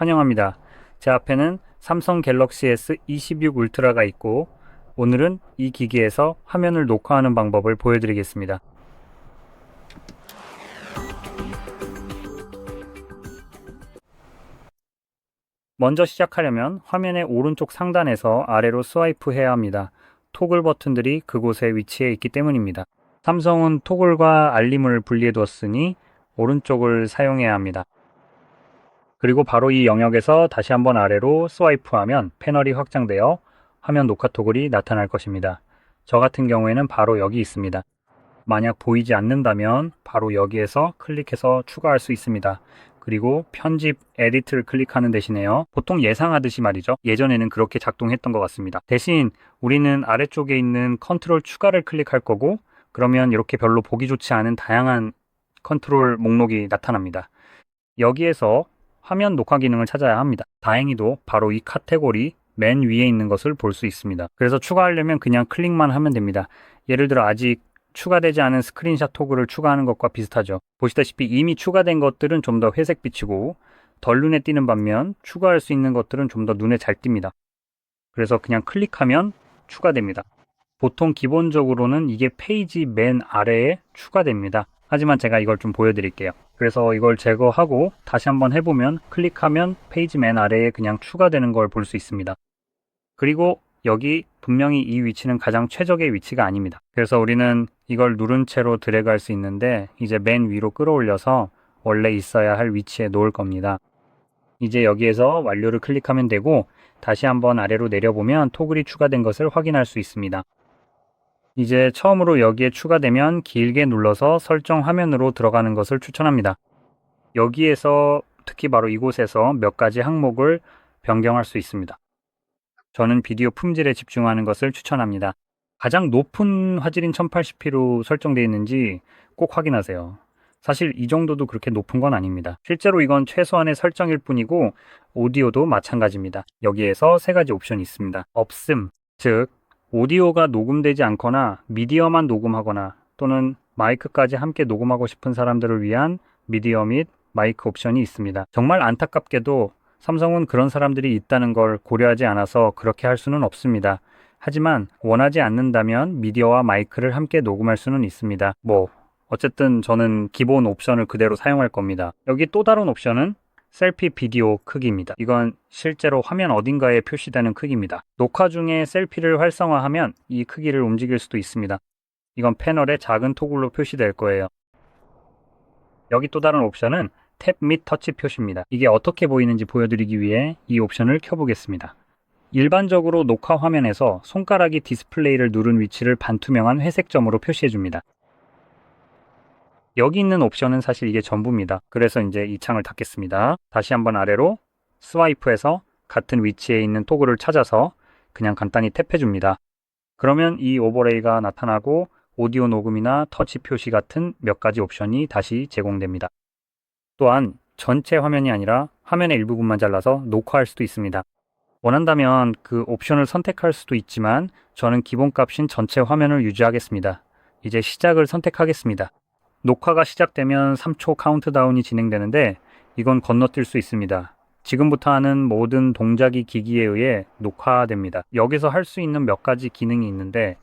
환영합니다. 제 앞에는 삼성 갤럭시 S26 울트라가 있고 오늘은 이 기기에서 화면을 녹화하는 방법을 보여드리겠습니다. 먼저 시작하려면 화면의 오른쪽 상단에서 아래로 스와이프 해야 합니다. 토글 버튼들이 그곳에 위치해 있기 때문입니다. 삼성은 토글과 알림을 분리해 두었으니 오른쪽을 사용해야 합니다. 그리고 바로 이 영역에서 다시 한번 아래로 스와이프하면 패널이 확장되어 화면 녹화 토글이 나타날 것입니다. 저 같은 경우에는 바로 여기 있습니다. 만약 보이지 않는다면 바로 여기에서 클릭해서 추가할 수 있습니다. 그리고 편집, 에디트를 클릭하는 대신에요. 보통 예상하듯이 말이죠. 예전에는 그렇게 작동했던 것 같습니다. 대신 우리는 아래쪽에 있는 컨트롤 추가를 클릭할 거고 그러면 이렇게 별로 보기 좋지 않은 다양한 컨트롤 목록이 나타납니다. 여기에서 화면 녹화 기능을 찾아야 합니다. 다행히도 바로 이 카테고리 맨 위에 있는 것을 볼 수 있습니다. 그래서 추가하려면 그냥 클릭만 하면 됩니다. 예를 들어 아직 추가되지 않은 스크린샷 토글을 추가하는 것과 비슷하죠. 보시다시피 이미 추가된 것들은 좀 더 회색빛이고 덜 눈에 띄는 반면 추가할 수 있는 것들은 좀 더 눈에 잘 띕니다. 그래서 그냥 클릭하면 추가됩니다. 보통 기본적으로는 이게 페이지 맨 아래에 추가됩니다. 하지만 제가 이걸 좀 보여드릴게요. 그래서 이걸 제거하고 다시 한번 해보면 클릭하면 페이지 맨 아래에 그냥 추가되는 걸 볼 수 있습니다. 그리고 여기 분명히 이 위치는 가장 최적의 위치가 아닙니다. 그래서 우리는 이걸 누른 채로 드래그할 수 있는데 이제 맨 위로 끌어올려서 원래 있어야 할 위치에 놓을 겁니다. 이제 여기에서 완료를 클릭하면 되고 다시 한번 아래로 내려보면 토글이 추가된 것을 확인할 수 있습니다. 이제 처음으로 여기에 추가되면 길게 눌러서 설정 화면으로 들어가는 것을 추천합니다. 여기에서 특히 바로 이곳에서 몇 가지 항목을 변경할 수 있습니다. 저는 비디오 품질에 집중하는 것을 추천합니다. 가장 높은 화질인 1080p로 설정되어 있는지 꼭 확인하세요. 사실 이 정도도 그렇게 높은 건 아닙니다. 실제로 이건 최소한의 설정일 뿐이고 오디오도 마찬가지입니다. 여기에서 세 가지 옵션이 있습니다. 없음, 즉 오디오가 녹음되지 않거나 미디어만 녹음하거나 또는 마이크까지 함께 녹음하고 싶은 사람들을 위한 미디어 및 마이크 옵션이 있습니다. 정말 안타깝게도 삼성은 그런 사람들이 있다는 걸 고려하지 않아서 그렇게 할 수는 없습니다. 하지만 원하지 않는다면 미디어와 마이크를 함께 녹음할 수는 있습니다. 어쨌든 저는 기본 옵션을 그대로 사용할 겁니다. 여기 또 다른 옵션은 셀피 비디오 크기입니다. 이건 실제로 화면 어딘가에 표시되는 크기입니다. 녹화 중에 셀피를 활성화하면 이 크기를 움직일 수도 있습니다. 이건 패널에 작은 토글로 표시될 거예요. 여기 또 다른 옵션은 탭 및 터치 표시입니다. 이게 어떻게 보이는지 보여드리기 위해 이 옵션을 켜보겠습니다. 일반적으로 녹화 화면에서 손가락이 디스플레이를 누른 위치를 반투명한 회색점으로 표시해줍니다. 여기 있는 옵션은 사실 이게 전부입니다. 그래서 이제 이 창을 닫겠습니다. 다시 한번 아래로 스와이프해서 같은 위치에 있는 토글을 찾아서 그냥 간단히 탭해줍니다. 그러면 이 오버레이가 나타나고 오디오 녹음이나 터치 표시 같은 몇 가지 옵션이 다시 제공됩니다. 또한 전체 화면이 아니라 화면의 일부분만 잘라서 녹화할 수도 있습니다. 원한다면 그 옵션을 선택할 수도 있지만 저는 기본값인 전체 화면을 유지하겠습니다. 이제 시작을 선택하겠습니다. 녹화가 시작되면 3초 카운트다운이 진행되는데 이건 건너뛸 수 있습니다. 지금부터 하는 모든 동작이 기기에 의해 녹화됩니다. 여기서 할 수 있는 몇 가지 기능이 있는데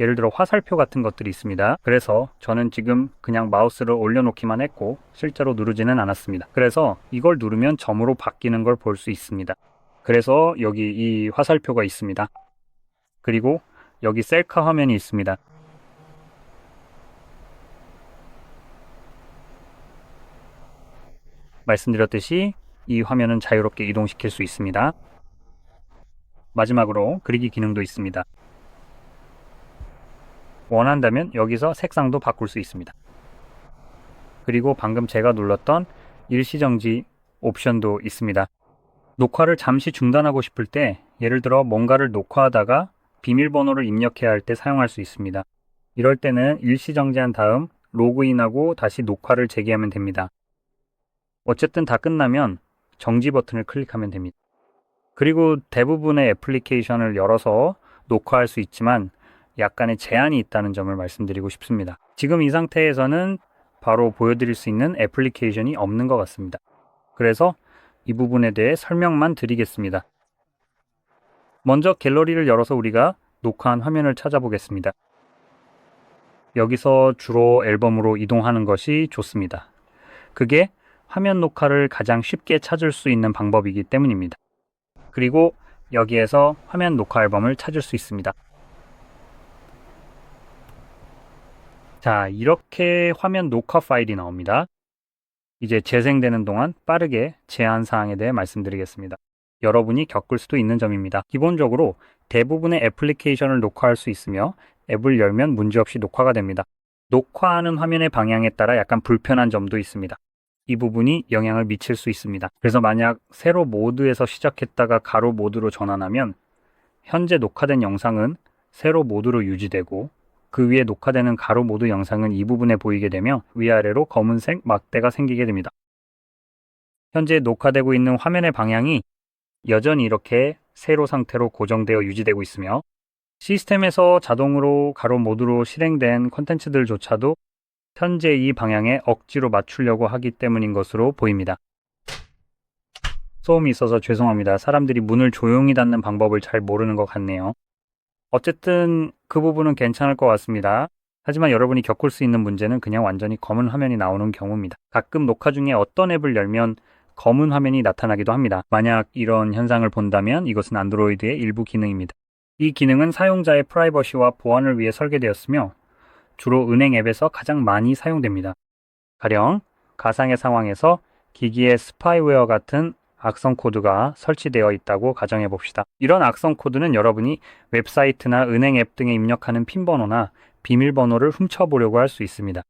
예를 들어 화살표 같은 것들이 있습니다. 그래서 저는 지금 그냥 마우스를 올려놓기만 했고 실제로 누르지는 않았습니다. 그래서 이걸 누르면 점으로 바뀌는 걸 볼 수 있습니다. 그래서 여기 이 화살표가 있습니다. 그리고 여기 셀카 화면이 있습니다. 말씀드렸듯이 이 화면은 자유롭게 이동시킬 수 있습니다. 마지막으로 그리기 기능도 있습니다. 원한다면 여기서 색상도 바꿀 수 있습니다. 그리고 방금 제가 눌렀던 일시정지 옵션도 있습니다. 녹화를 잠시 중단하고 싶을 때 예를 들어 뭔가를 녹화하다가 비밀번호를 입력해야 할 때 사용할 수 있습니다. 이럴 때는 일시정지한 다음 로그인하고 다시 녹화를 재개하면 됩니다. 어쨌든 다 끝나면 정지 버튼을 클릭하면 됩니다. 그리고 대부분의 애플리케이션을 열어서 녹화할 수 있지만 약간의 제한이 있다는 점을 말씀드리고 싶습니다. 지금 이 상태에서는 바로 보여드릴 수 있는 애플리케이션이 없는 것 같습니다. 그래서 이 부분에 대해 설명만 드리겠습니다. 먼저 갤러리를 열어서 우리가 녹화한 화면을 찾아보겠습니다. 여기서 주로 앨범으로 이동하는 것이 좋습니다. 그게 화면 녹화를 가장 쉽게 찾을 수 있는 방법이기 때문입니다. 그리고 여기에서 화면 녹화 앨범을 찾을 수 있습니다. 자, 이렇게 화면 녹화 파일이 나옵니다. 이제 재생되는 동안 빠르게 제한 사항에 대해 말씀드리겠습니다. 여러분이 겪을 수도 있는 점입니다. 기본적으로 대부분의 애플리케이션을 녹화할 수 있으며 앱을 열면 문제없이 녹화가 됩니다. 녹화하는 화면의 방향에 따라 약간 불편한 점도 있습니다. 이 부분이 영향을 미칠 수 있습니다. 그래서 만약 세로 모드에서 시작했다가 가로 모드로 전환하면 현재 녹화된 영상은 세로 모드로 유지되고 그 위에 녹화되는 가로 모드 영상은 이 부분에 보이게 되며 위아래로 검은색 막대가 생기게 됩니다. 현재 녹화되고 있는 화면의 방향이 여전히 이렇게 세로 상태로 고정되어 유지되고 있으며 시스템에서 자동으로 가로 모드로 실행된 콘텐츠들조차도 현재 이 방향에 억지로 맞추려고 하기 때문인 것으로 보입니다. 소음이 있어서 죄송합니다. 사람들이 문을 조용히 닫는 방법을 잘 모르는 것 같네요. 어쨌든 그 부분은 괜찮을 것 같습니다. 하지만 여러분이 겪을 수 있는 문제는 그냥 완전히 검은 화면이 나오는 경우입니다. 가끔 녹화 중에 어떤 앱을 열면 검은 화면이 나타나기도 합니다. 만약 이런 현상을 본다면 이것은 안드로이드의 일부 기능입니다. 이 기능은 사용자의 프라이버시와 보안을 위해 설계되었으며 주로 은행 앱에서 가장 많이 사용됩니다. 가령 가상의 상황에서 기기에 스파이웨어 같은 악성 코드가 설치되어 있다고 가정해 봅시다. 이런 악성 코드는 여러분이 웹사이트나 은행 앱 등에 입력하는 핀 번호나 비밀번호를 훔쳐보려고 할 수 있습니다.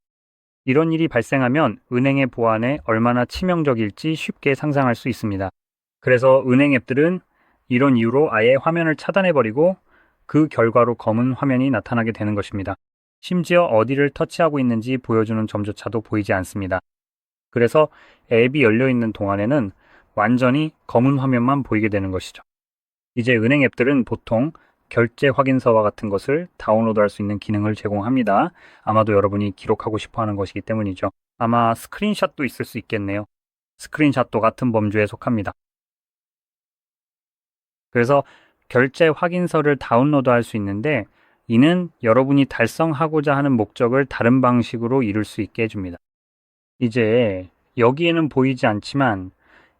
이런 일이 발생하면 은행의 보안에 얼마나 치명적일지 쉽게 상상할 수 있습니다. 그래서 은행 앱들은 이런 이유로 아예 화면을 차단해버리고 그 결과로 검은 화면이 나타나게 되는 것입니다. 심지어 어디를 터치하고 있는지 보여주는 점조차도 보이지 않습니다. 그래서 앱이 열려있는 동안에는 완전히 검은 화면만 보이게 되는 것이죠. 이제 은행 앱들은 보통 결제 확인서와 같은 것을 다운로드할 수 있는 기능을 제공합니다. 아마도 여러분이 기록하고 싶어 하는 것이기 때문이죠. 아마 스크린샷도 있을 수 있겠네요. 스크린샷도 같은 범주에 속합니다. 그래서 결제 확인서를 다운로드할 수 있는데 이는 여러분이 달성하고자 하는 목적을 다른 방식으로 이룰 수 있게 해줍니다. 이제 여기에는 보이지 않지만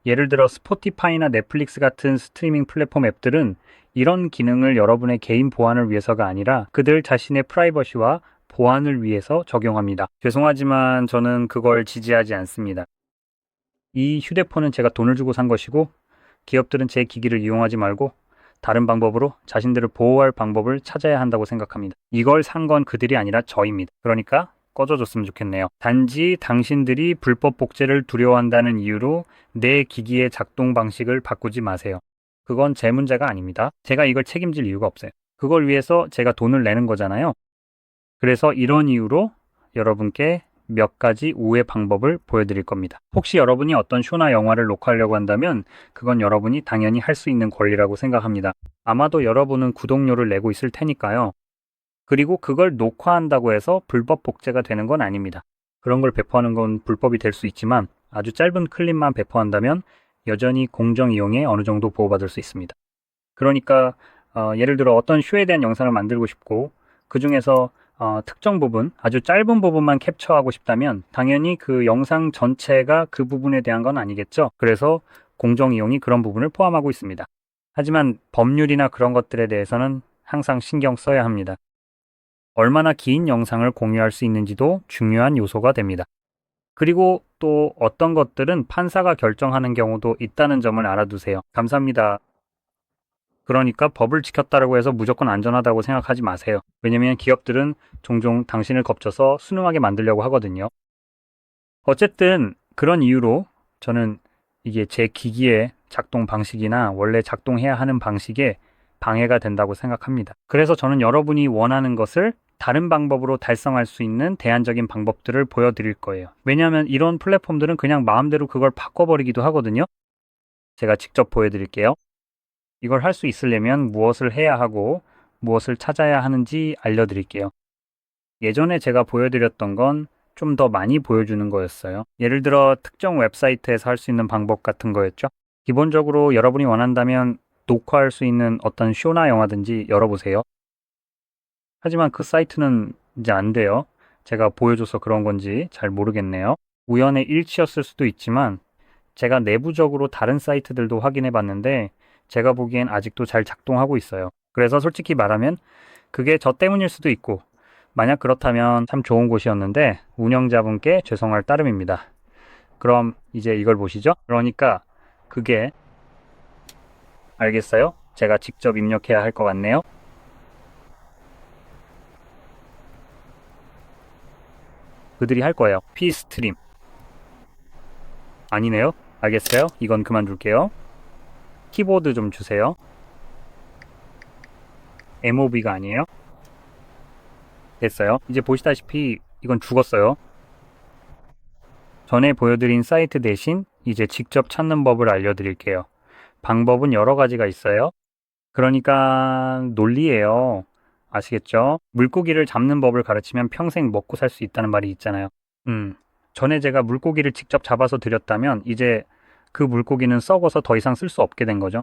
예를 들어 스포티파이나 넷플릭스 같은 스트리밍 플랫폼 앱들은 이런 기능을 여러분의 개인 보안을 위해서가 아니라 그들 자신의 프라이버시와 보안을 위해서 적용합니다. 죄송하지만 저는 그걸 지지하지 않습니다. 이 휴대폰은 제가 돈을 주고 산 것이고 기업들은 제 기기를 이용하지 말고 다른 방법으로 자신들을 보호할 방법을 찾아야 한다고 생각합니다. 이걸 산 건 그들이 아니라 저입니다. 그러니까 꺼져줬으면 좋겠네요. 단지 당신들이 불법 복제를 두려워한다는 이유로 내 기기의 작동 방식을 바꾸지 마세요. 그건 제 문제가 아닙니다. 제가 이걸 책임질 이유가 없어요. 그걸 위해서 제가 돈을 내는 거잖아요. 그래서 이런 이유로 여러분께 몇 가지 우회 방법을 보여드릴 겁니다. 혹시 여러분이 어떤 쇼나 영화를 녹화하려고 한다면 그건 여러분이 당연히 할 수 있는 권리라고 생각합니다. 아마도 여러분은 구독료를 내고 있을 테니까요. 그리고 그걸 녹화한다고 해서 불법 복제가 되는 건 아닙니다. 그런 걸 배포하는 건 불법이 될 수 있지만 아주 짧은 클립만 배포한다면 여전히 공정 이용에 어느 정도 보호받을 수 있습니다. 그러니까 예를 들어 어떤 쇼에 대한 영상을 만들고 싶고 그 중에서 특정 부분, 아주 짧은 부분만 캡처하고 싶다면 당연히 그 영상 전체가 그 부분에 대한 건 아니겠죠. 그래서 공정 이용이 그런 부분을 포함하고 있습니다. 하지만 법률이나 그런 것들에 대해서는 항상 신경 써야 합니다. 얼마나 긴 영상을 공유할 수 있는지도 중요한 요소가 됩니다. 그리고 또 어떤 것들은 판사가 결정하는 경우도 있다는 점을 알아두세요. 감사합니다. 그러니까 법을 지켰다고 해서 무조건 안전하다고 생각하지 마세요. 왜냐면 기업들은 종종 당신을 겁줘서 순응하게 만들려고 하거든요. 어쨌든 그런 이유로 저는 이게 제 기기의 작동 방식이나 원래 작동해야 하는 방식에 방해가 된다고 생각합니다. 그래서 저는 여러분이 원하는 것을 다른 방법으로 달성할 수 있는 대안적인 방법들을 보여드릴 거예요. 왜냐하면 이런 플랫폼들은 그냥 마음대로 그걸 바꿔버리기도 하거든요. 제가 직접 보여드릴게요. 이걸 할 수 있으려면 무엇을 해야 하고 무엇을 찾아야 하는지 알려드릴게요. 예전에 제가 보여드렸던 건 좀 더 많이 보여주는 거였어요. 예를 들어 특정 웹사이트에서 할 수 있는 방법 같은 거였죠. 기본적으로 여러분이 원한다면 녹화할 수 있는 어떤 쇼나 영화든지 열어보세요. 하지만 그 사이트는 이제 안 돼요. 제가 보여줘서 그런 건지 잘 모르겠네요. 우연의 일치였을 수도 있지만 제가 내부적으로 다른 사이트들도 확인해 봤는데 제가 보기엔 아직도 잘 작동하고 있어요. 그래서 솔직히 말하면 그게 저 때문일 수도 있고 만약 그렇다면 참 좋은 곳이었는데 운영자분께 죄송할 따름입니다. 그럼 이제 이걸 보시죠. 그러니까 그게 알겠어요? 제가 직접 입력해야 할 것 같네요. 그들이 할 거예요. P스트림. 아니네요. 알겠어요? 이건 그만둘게요. 키보드 좀 주세요. MOB가 아니에요. 됐어요. 이제 보시다시피 이건 죽었어요. 전에 보여드린 사이트 대신 이제 직접 찾는 법을 알려드릴게요. 방법은 여러 가지가 있어요. 그러니까 논리예요. 아시겠죠? 물고기를 잡는 법을 가르치면 평생 먹고 살 수 있다는 말이 있잖아요. 전에 제가 물고기를 직접 잡아서 드렸다면 이제 그 물고기는 썩어서 더 이상 쓸 수 없게 된 거죠.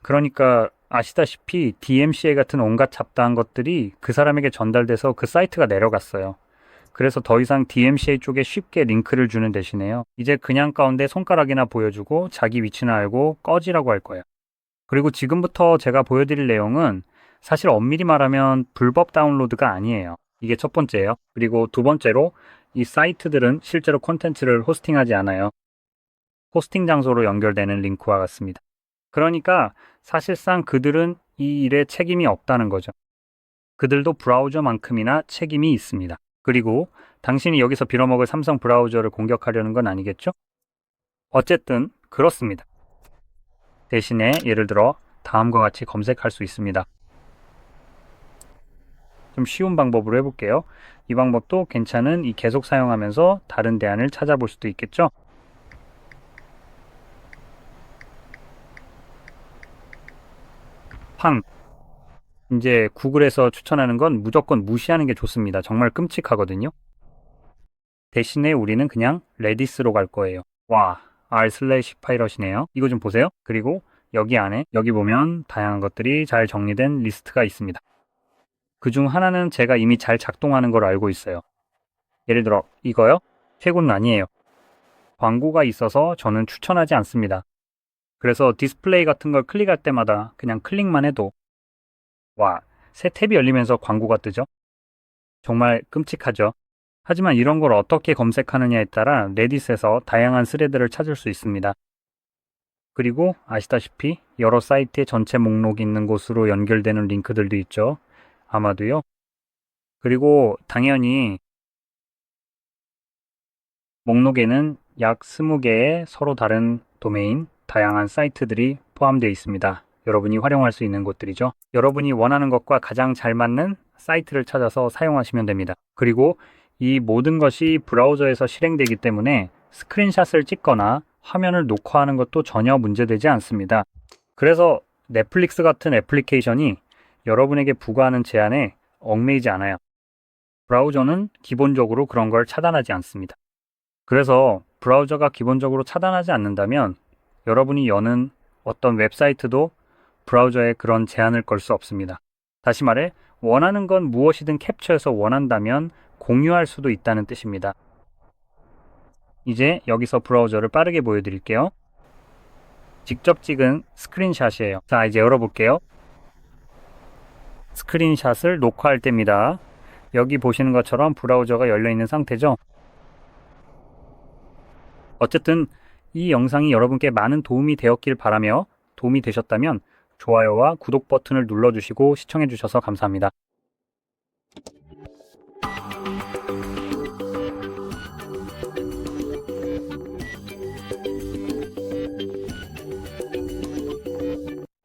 그러니까 아시다시피 DMCA 같은 온갖 잡다한 것들이 그 사람에게 전달돼서 그 사이트가 내려갔어요. 그래서 더 이상 DMCA 쪽에 쉽게 링크를 주는 대신에요. 이제 그냥 가운데 손가락이나 보여주고 자기 위치나 알고 꺼지라고 할 거예요. 그리고 지금부터 제가 보여드릴 내용은 사실 엄밀히 말하면 불법 다운로드가 아니에요. 이게 첫 번째예요. 그리고 두 번째로 이 사이트들은 실제로 콘텐츠를 호스팅하지 않아요. 호스팅 장소로 연결되는 링크와 같습니다. 그러니까 사실상 그들은 이 일에 책임이 없다는 거죠. 그들도 브라우저만큼이나 책임이 있습니다. 그리고 당신이 여기서 빌어먹을 삼성 브라우저를 공격하려는 건 아니겠죠? 어쨌든 그렇습니다. 대신에 예를 들어 다음과 같이 검색할 수 있습니다. 좀 쉬운 방법으로 해볼게요. 이 방법도 괜찮은 이 계속 사용하면서 다른 대안을 찾아볼 수도 있겠죠? 팡! 이제 구글에서 추천하는 건 무조건 무시하는 게 좋습니다. 정말 끔찍하거든요. 대신에 우리는 그냥 레디스로 갈 거예요. 와, r/파이럿이네요. 이거 좀 보세요. 그리고 여기 안에 여기 보면 다양한 것들이 잘 정리된 리스트가 있습니다. 그중 하나는 제가 이미 잘 작동하는 걸 알고 있어요. 예를 들어 이거요? 최고는 아니에요. 광고가 있어서 저는 추천하지 않습니다. 그래서 디스플레이 같은 걸 클릭할 때마다 그냥 클릭만 해도 와, 새 탭이 열리면서 광고가 뜨죠? 정말 끔찍하죠? 하지만 이런 걸 어떻게 검색하느냐에 따라 레딧에서 다양한 스레드를 찾을 수 있습니다. 그리고 아시다시피 여러 사이트의 전체 목록이 있는 곳으로 연결되는 링크들도 있죠. 아마도요. 그리고 당연히 목록에는 약 20개의 서로 다른 도메인, 다양한 사이트들이 포함되어 있습니다. 여러분이 활용할 수 있는 곳들이죠. 여러분이 원하는 것과 가장 잘 맞는 사이트를 찾아서 사용하시면 됩니다. 그리고 이 모든 것이 브라우저에서 실행되기 때문에 스크린샷을 찍거나 화면을 녹화하는 것도 전혀 문제되지 않습니다. 그래서 넷플릭스 같은 애플리케이션이 여러분에게 부과하는 제한에 얽매이지 않아요. 브라우저는 기본적으로 그런 걸 차단하지 않습니다. 그래서 브라우저가 기본적으로 차단하지 않는다면 여러분이 여는 어떤 웹사이트도 브라우저에 그런 제한을 걸 수 없습니다. 다시 말해 원하는 건 무엇이든 캡처해서 원한다면 공유할 수도 있다는 뜻입니다. 이제 여기서 브라우저를 빠르게 보여드릴게요. 직접 찍은 스크린샷이에요. 자, 이제 열어볼게요. 스크린샷을 녹화할 때입니다. 여기 보시는 것처럼 브라우저가 열려있는 상태죠. 어쨌든 이 영상이 여러분께 많은 도움이 되었길 바라며 도움이 되셨다면 좋아요와 구독 버튼을 눌러주시고 시청해주셔서 감사합니다.